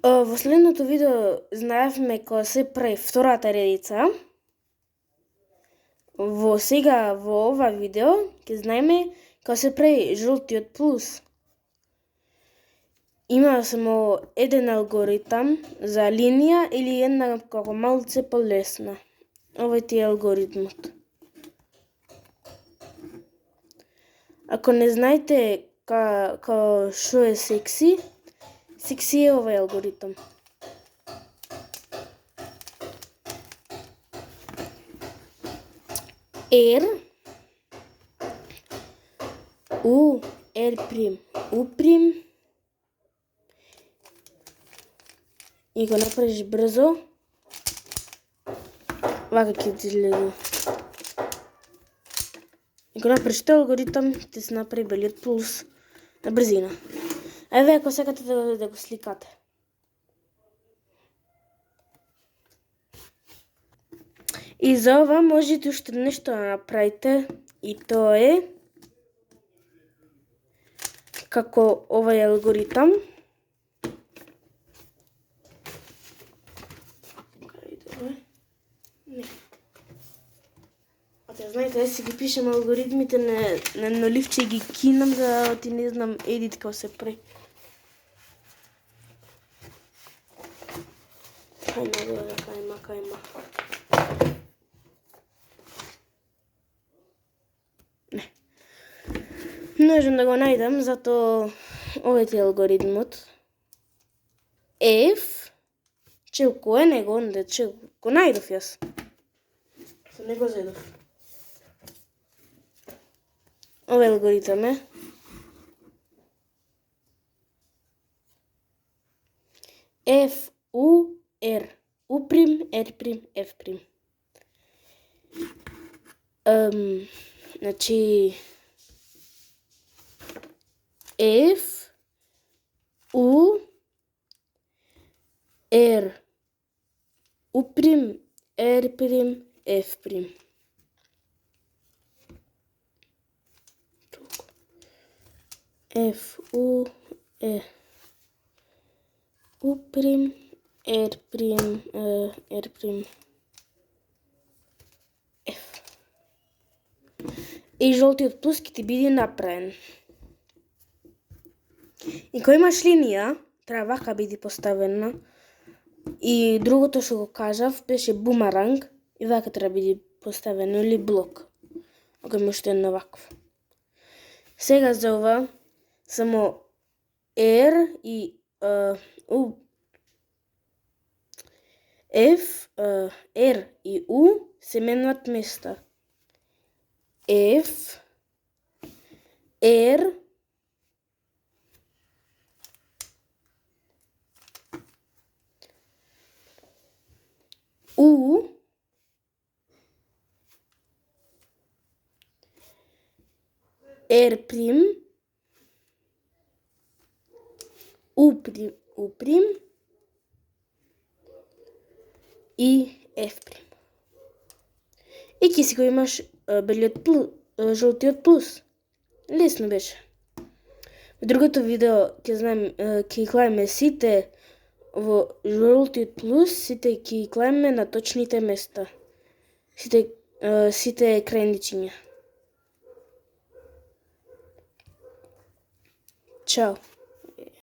Во следното видео знаевме кога се прави втората редица. Во ова видео ќе знаеме кога се прави жолтиот плюс. Има само еден алгоритам за линија или една како малце полесна. Овој ти е алгоритмот. Ако не знаете што е секси е овој алгоритам. R U R прим U прим и го направиш брзо, вака ќе ти изгледа. И го направиш тој алгоритам, ќе се направи белиот плюс на брзина. Еве ако сакате да го сликате. И за ова можете уште нешто да направите, и тоа е како овој алгоритам. Знаете, да си ги пишем алгоритмите на ноливче и ги кинам да ти не знам едит како се прави. Кајма. Не. Не можам да го најдам, затоа овој е алгоритмот. F челко е него, онде челко го најдов јас. Се не го зедов. Овој алгоритам е F U R U прим R прим F прим. Значи F U R U прим R прим F прим. F U U прим R прим R прим F. И жолтиот плюс ќе ти биде направен. И кога имаш линија, треба вака биде поставена. И другото што го кажав беше бумеранг, и вака треба биде поставено, или блок. Ако имаш една ваква. Сега за ова само R и U F R и U се менуваат места. F R U R прим U прим и F прим. И ќе си го имаш жолтиот плюс. Лесно беше. Во другото видео ќе клајме сите во жолтиот плюс, сите ќе клајме на точните места. Сите крајничиња. Чао.